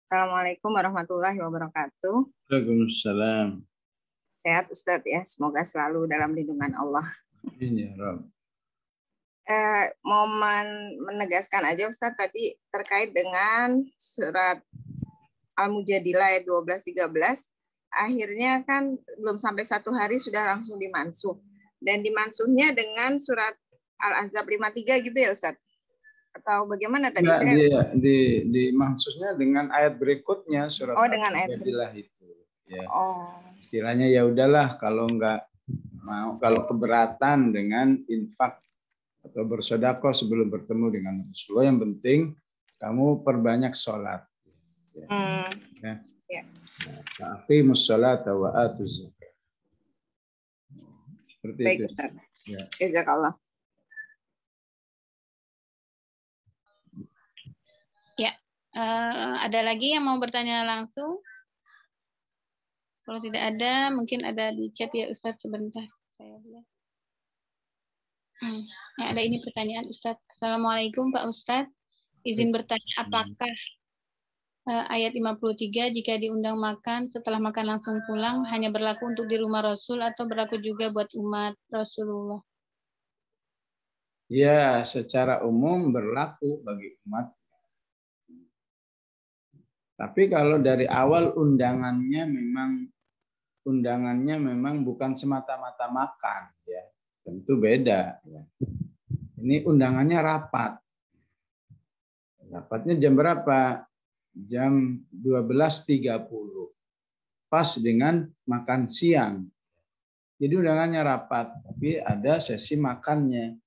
Assalamualaikum warahmatullahi wabarakatuh. Waalaikumsalam. Sehat Ustadz ya, semoga selalu dalam lindungan Allah. Amin ya Rabb. Mau menegaskan aja Ustadz tadi terkait dengan surat Al-Mujadilah ayat 12-13, akhirnya kan belum sampai 1 hari sudah langsung dimansuh. Dan dimansuhnya dengan surat Al-Ahzab 53 gitu ya Ustadz? Atau bagaimana tadi? Nah, di maksudnya dengan ayat berikutnya surat dengan Al-Mujadilah itu. Ya. Istilahnya ya udahlah kalau nggak mau, kalau keberatan dengan infak atau bersedekah sebelum bertemu dengan Rasulullah, yang penting kamu perbanyak sholat. Ya. Aqimus sholata wa atuz zakah. Seperti baik, itu. Ustaz. Ya. Jazakallah. Ya, ada lagi yang mau bertanya langsung? Kalau tidak ada, mungkin ada di chat ya Ustaz sebentar. Saya lihat. Ada ini pertanyaan Ustaz. Assalamualaikum Pak Ustaz. Izin bertanya, apakah ayat 53 jika diundang makan setelah makan langsung pulang hanya berlaku untuk di rumah Rasul atau berlaku juga buat umat Rasulullah? Ya, secara umum berlaku bagi umat. Tapi kalau dari awal undangannya memang bukan semata-mata makan, ya tentu beda. Ya. Ini undangannya rapat. Rapatnya jam berapa? Jam 12.30. Pas dengan makan siang. Jadi undangannya rapat, tapi ada sesi makannya.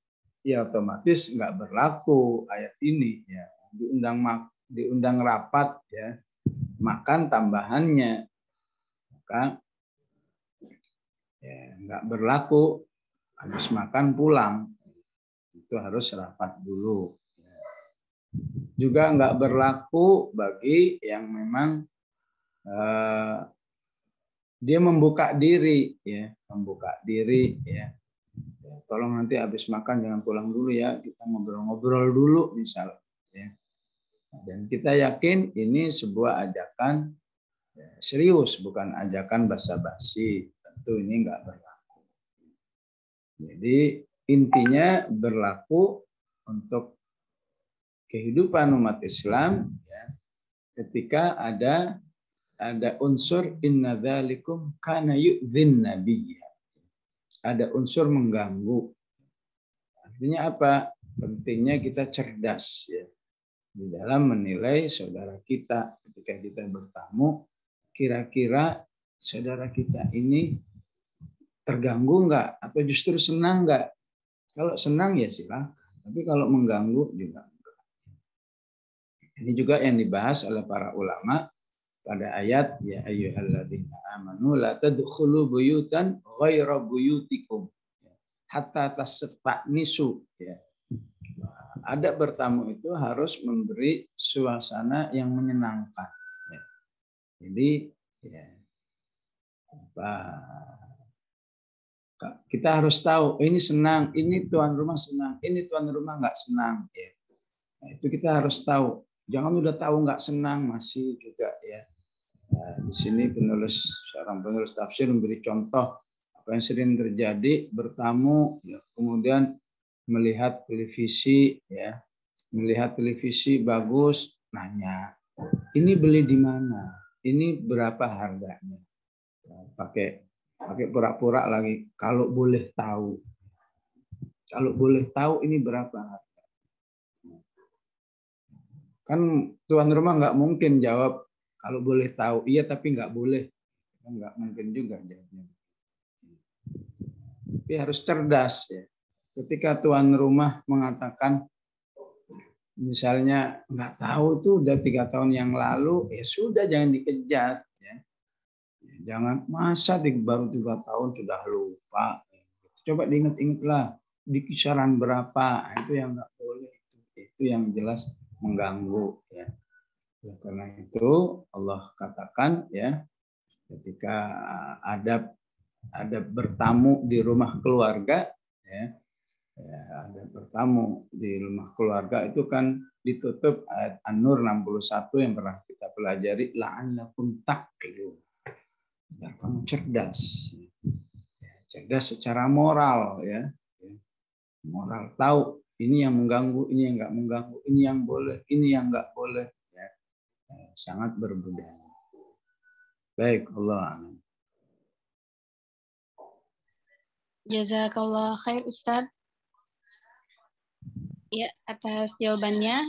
Ya otomatis nggak berlaku ayat ini. Ya. Diundang rapat, ya makan tambahannya, maka ya, nggak berlaku habis makan pulang, itu harus rapat dulu. Juga nggak berlaku bagi yang memang dia membuka diri, ya membuka diri, ya. Tolong nanti habis makan jangan pulang dulu ya, kita ngobrol-ngobrol dulu misalnya. Ya. Dan kita yakin ini sebuah ajakan serius, bukan ajakan basa-basi. Tentu ini enggak berlaku. Jadi intinya berlaku untuk kehidupan umat Islam, ya, ketika ada unsur inna dzalikum kana yu'dzin nabiyya. Ada unsur mengganggu. Artinya apa? Pentingnya kita cerdas, ya, di dalam menilai saudara kita ketika kita bertamu. Kira-kira saudara kita ini terganggu nggak atau justru senang nggak? Kalau senang ya silakan, tapi kalau mengganggu juga enggak. Ini juga yang dibahas oleh para ulama pada ayat ya ayyuhalladzina amanu la tadkhulu buyutan ghaira buyutikum hatta tasta'nisu, ya. Ada bertamu itu harus memberi suasana yang menyenangkan. Ya. Jadi ya, kita harus tahu ini senang, ini tuan rumah senang, ini tuan rumah nggak senang. Ya. Nah, itu kita harus tahu. Jangan udah tahu nggak senang masih juga, ya. Nah, di sini seorang penulis tafsir memberi contoh apa yang sering terjadi, bertamu, ya, kemudian melihat televisi, ya, melihat televisi bagus, nanya, ini beli di mana? Ini berapa harganya? Pakai pura-pura lagi. Kalau boleh tahu ini berapa harga? Kan tuan rumah nggak mungkin jawab kalau boleh tahu iya tapi nggak boleh, nggak mungkin juga jawabnya. Tapi harus cerdas, ya. Ketika tuan rumah mengatakan misalnya nggak tahu tuh udah 3 tahun yang lalu, ya sudah jangan dikejar, ya. Jangan masa baru 3 tahun sudah lupa. Coba diingat-ingatlah di kisaran berapa, itu yang nggak boleh, itu yang jelas mengganggu, ya. Karena itu Allah katakan, ya, ketika ada bertamu di rumah keluarga, ya, ada bertamu di rumah keluarga itu kan ditutup ayat An-Nur 61 yang pernah kita kita pelajari la'allakum taqilun. Biar kamu cerdas. Cerdas secara moral ya. Moral, tahu ini yang mengganggu, ini yang nggak mengganggu, ini yang boleh, ini yang nggak boleh. Ya. Sangat berbudaya. Baik, Allah a'lam. Jazakallah khair Ustaz. Ya, atas jawabannya.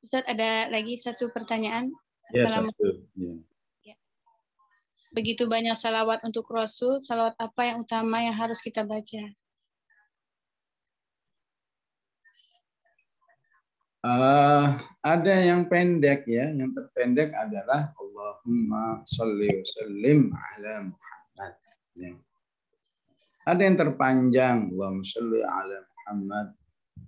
Ustaz, ada lagi satu pertanyaan. Ya, satu. Ya. Begitu banyak salawat untuk Rasul, salawat apa yang utama yang harus kita baca? Ada yang pendek ya, yang terpendek adalah Allahumma sholli wa sallim ala Muhammad. Ya. Ada yang terpanjang, Allahumma sholli ala Muhammad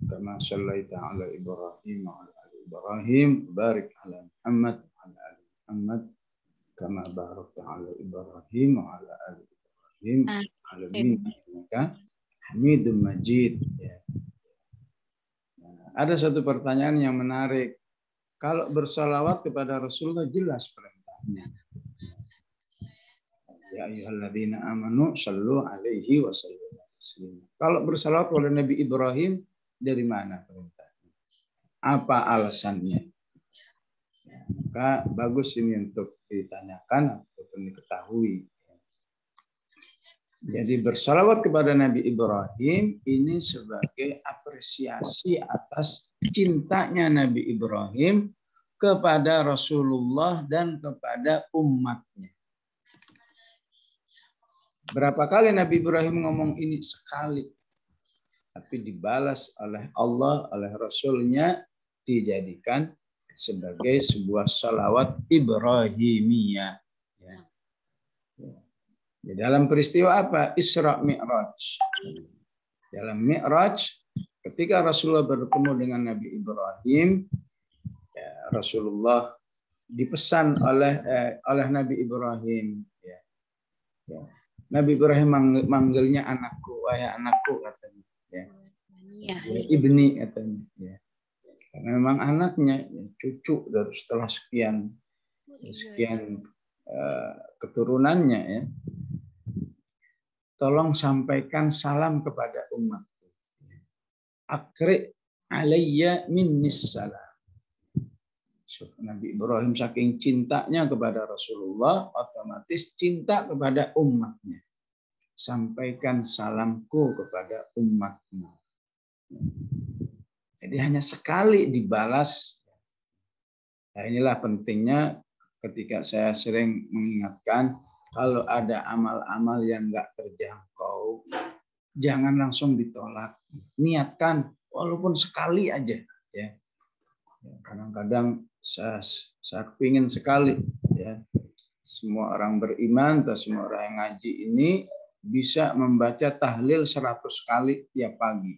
kama shallaita ala Ibrahim wa ala ali Ibrahim, barik ala Muhammad wa ala ali Muhammad kama barakta ala Ibrahim wa ala ali Ibrahim alamin innaka Hamidum Majid. Ya. Ada satu pertanyaan yang menarik. Kalau bersalawat kepada Rasulullah jelas perintahnya. Ya ayyuhalladzina amanu shallu alaihi wa sallimu taslima. Kalau bersalawat kepada Nabi Ibrahim dari mana perintahnya? Apa alasannya? Ya, maka bagus ini untuk ditanyakan ataupun diketahui. Jadi bersalawat kepada Nabi Ibrahim ini sebagai apresiasi atas cintanya Nabi Ibrahim kepada Rasulullah dan kepada umatnya. Berapa kali Nabi Ibrahim ngomong ini? Sekali. Tapi dibalas oleh Allah, oleh Rasulnya, dijadikan sebagai sebuah salawat Ibrahimiyah. Di dalam peristiwa apa? Isra Mi'raj. Dalam Mi'raj, ketika Rasulullah bertemu dengan Nabi Ibrahim, ya, Rasulullah dipesan oleh Nabi Ibrahim. Ya. Ya. Nabi Ibrahim manggilnya anakku, wahai anakku katanya. Ya. Ya, ibni katanya. Ya. Karena memang anaknya, ya, cucu dari setelah sekian keturunannya ya. Tolong sampaikan salam kepada umat. Akri alayya minnis salam. Nabi Ibrahim saking cintanya kepada Rasulullah, otomatis cinta kepada umatnya. Sampaikan salamku kepada umatmu. Jadi hanya sekali dibalas. Nah, inilah pentingnya ketika saya sering mengingatkan, kalau ada amal-amal yang nggak terjangkau, jangan langsung ditolak. Niatkan, walaupun sekali aja. Ya. Kadang-kadang saya ingin sekali, ya, semua orang beriman atau semua orang yang ngaji ini bisa membaca tahlil 100 kali tiap pagi.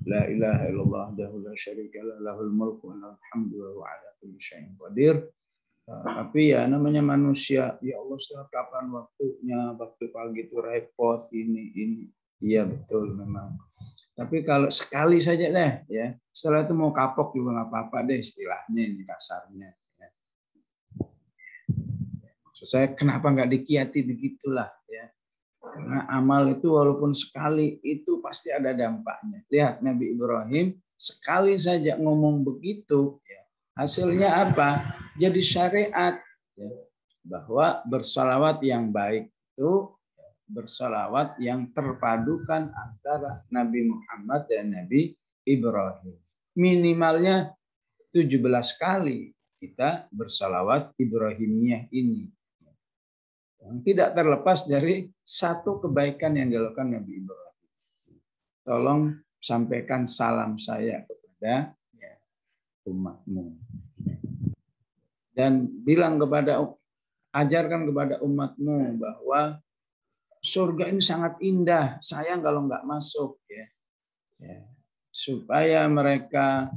La ilaha illallah wahdahu la syarika lah, lahul mulku wa lahul hamdu wa ala kulli syai'in qadir. Tapi ya namanya manusia, ya Allah setelah kapan waktunya, waktu pagi itu repot, ini. Iya betul memang. Tapi kalau sekali saja deh, ya setelah itu mau kapok juga nggak apa-apa deh istilahnya ini kasarnya. Ya. Maksud saya kenapa nggak dikiati begitulah ya? Karena amal itu walaupun sekali itu pasti ada dampaknya. Lihat Nabi Ibrahim sekali saja ngomong begitu, ya. Hasilnya apa? Jadi syariat ya, bahwa bersalawat yang baik itu bersalawat yang terpadukan antara Nabi Muhammad dan Nabi Ibrahim. Minimalnya 17 kali kita bersalawat Ibrahimiyah ini. Yang tidak terlepas dari satu kebaikan yang dilakukan Nabi Ibrahim. Tolong sampaikan salam saya kepada umatmu. Dan bilang ajarkan kepada umatmu bahwa surga ini sangat indah. Sayang kalau nggak masuk ya. Supaya mereka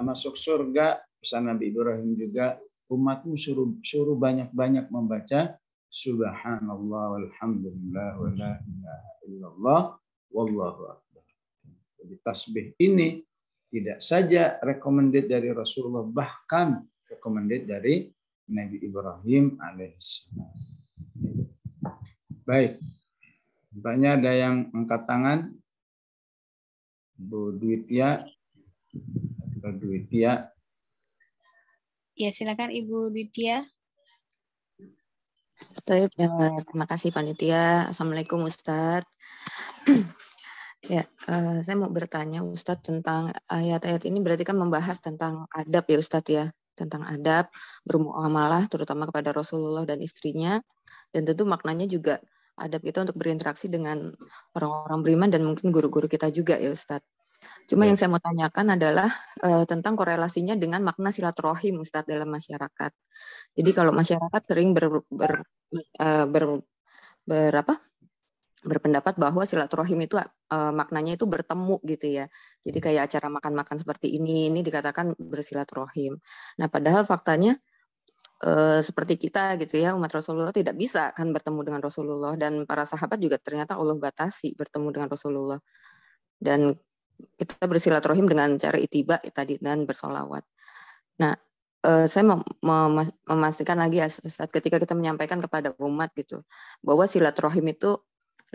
masuk surga, pesan Nabi Ibrahim juga, umatmu suruh banyak-banyak membaca Subhanallah walhamdulillah wa la ilaha illallah wallahu akbar. Jadi tasbih ini tidak saja recommended dari Rasulullah, bahkan recommended dari Nabi Ibrahim alaihissalam. Baik. Tampaknya ada yang angkat tangan. Bu Dwitya. Ya, silakan Ibu Ditya. Terima kasih panitia. Assalamualaikum Ustadz. Ya, saya mau bertanya Ustadz tentang ayat-ayat ini berarti kan membahas tentang adab ya Ustadz ya. Tentang adab, bermuamalah terutama kepada Rasulullah dan istrinya. Dan tentu maknanya juga adab kita untuk berinteraksi dengan orang-orang beriman dan mungkin guru-guru kita juga ya Ustadz. Cuma yang saya mau tanyakan adalah tentang korelasinya dengan makna silaturahim Ustadz dalam masyarakat. Jadi kalau masyarakat sering berpendapat bahwa silaturahim itu maknanya itu bertemu gitu ya. Jadi kayak acara makan-makan seperti ini dikatakan bersilaturahim. Nah, padahal faktanya seperti kita gitu ya, umat Rasulullah tidak bisa kan bertemu dengan Rasulullah, dan para sahabat juga ternyata Allah batasi bertemu dengan Rasulullah. Dan kita bersilaturahim dengan cara itiba tadi dan bersolawat. Nah, saya mau memastikan lagi ya, saat ketika kita menyampaikan kepada umat gitu, bahwa silaturahim itu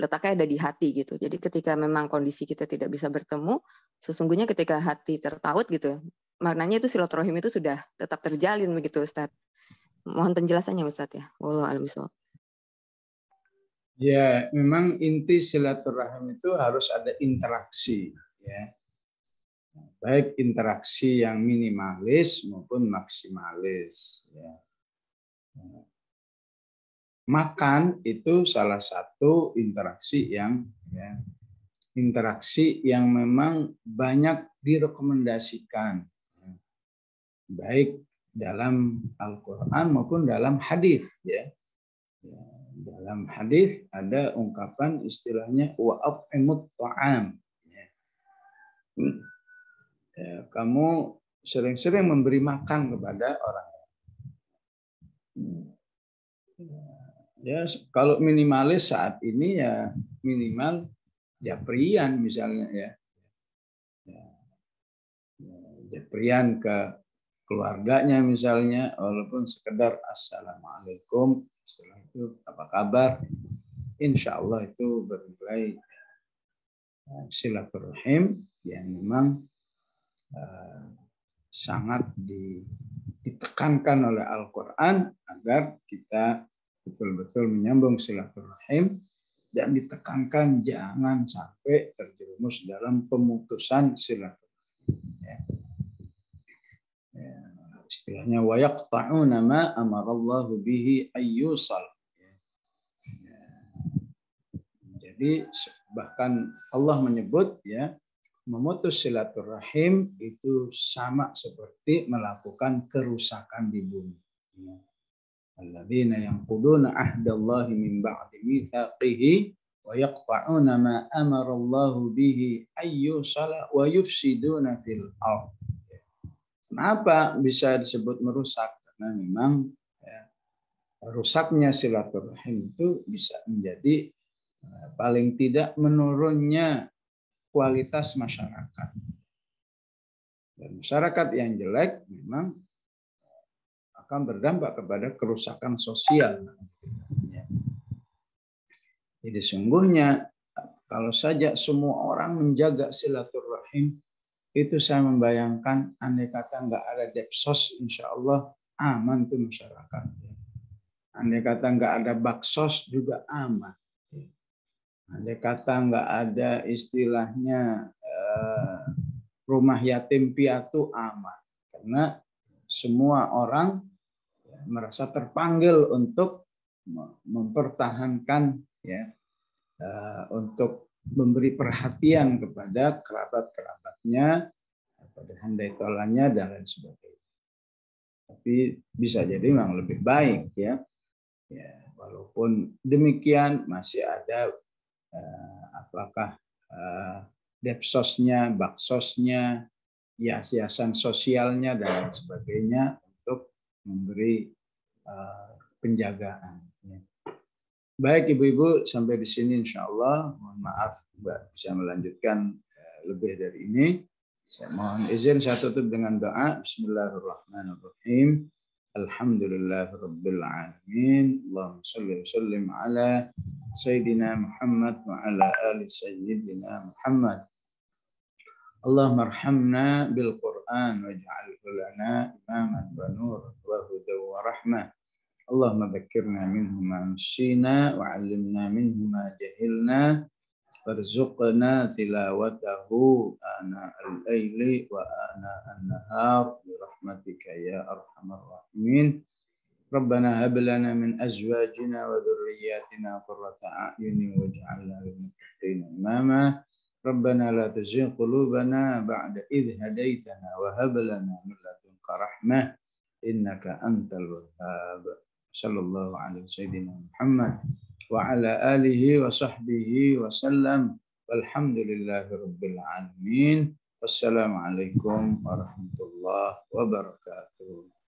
letaknya ada di hati gitu. Jadi ketika memang kondisi kita tidak bisa bertemu, sesungguhnya ketika hati tertaut gitu, maknanya itu silaturahim itu sudah tetap terjalin begitu Ustaz. Mohon penjelasannya Ustaz ya. Wallahu a'lam bishawab. Ya, memang inti silaturahim itu harus ada interaksi ya. Baik interaksi yang minimalis maupun maksimalis ya. Makan itu salah satu interaksi yang ya, interaksi yang memang banyak direkomendasikan ya. Baik dalam Al-Qur'an maupun dalam hadis ya. Ya. Dalam hadis ada ungkapan istilahnya wa'af'imut ta'am. Ya. Ya, kamu sering-sering memberi makan kepada orang. Ya, kalau minimalis saat ini ya minimal japrian misalnya ya. Japrian ke keluarganya misalnya, walaupun sekedar assalamualaikum, setelah itu apa kabar, insya Allah itu bernilai silaturahim yang memang sangat ditekankan oleh Al-Quran agar kita betul-betul menyambung silaturahim dan ditekankan jangan sampai terjerumus dalam pemutusan silaturahim. Ya. Ya. Istilahnya wa yaqta'una ma amarallahu bihi ayyusal. Ya. Jadi bahkan Allah menyebut ya, memutus silaturahim itu sama seperti melakukan kerusakan di bumi. Alladzina yanquduna ahdallahi min ba'di mitsaqihi wa yaqta'una ma amara Allahu bihi ayyusala wa yufsiduna fil ardh. Kenapa bisa disebut merusak? Karena memang ya, rusaknya silaturahim itu bisa menjadi paling tidak menurunnya kualitas masyarakat. Dan masyarakat yang jelek memang akan berdampak kepada kerusakan sosial. Jadi sungguhnya kalau saja semua orang menjaga silaturahim, itu saya membayangkan andai kata nggak ada depsos, insya Allah aman tuh masyarakat. Andai kata nggak ada baksos juga aman. Andai kata nggak ada istilahnya rumah yatim piatu aman, karena semua orang merasa terpanggil untuk mempertahankan ya, untuk memberi perhatian kepada kerabat-kerabatnya, pada handai tolannya dan lain sebagainya. Tapi bisa jadi memang lebih baik ya. Ya, walaupun demikian masih ada apakah depsosnya, baksosnya, hiasan sosialnya dan lain sebagainya untuk memberi penjagaan. Baik Ibu-Ibu, sampai di sini insya Allah. Mohon maaf Mbak bisa melanjutkan lebih dari ini. Saya mohon izin saya tutup dengan doa. Bismillahirrahmanirrahim. Alhamdulillah Rabbil Alamin. Allahumma salli wa sallim ala Sayyidina Muhammad wa ala ali Sayyidina Muhammad. Allahumma arhamna bil Qur'an waj'alhu lana imaman wa nuran wa hudan wa rahmah. Allahumma dhakkirna minhu ma nashina wa 'allimna minhu ma jahilna warzuqna tilawatahu ana al-laili wa ana an-nahar bi rahmatika ya arhamar rahimin. Rabbana hab lana min azwajina wa dhurriyyatina qurrata a'yunin waj'alna lil muttaqina imama. Rabbana la tuzigh qulubana ba'da idh hadaitana wa hab lana min ladunka rahmah innaka antal wahhab. Sallallahu alaihi sayyidina Muhammad wa ala alihi wa sahbihi wa sallam. Walhamdulillahi rabbil alamin. Wassalamualaikum warahmatullahi wabarakatuh.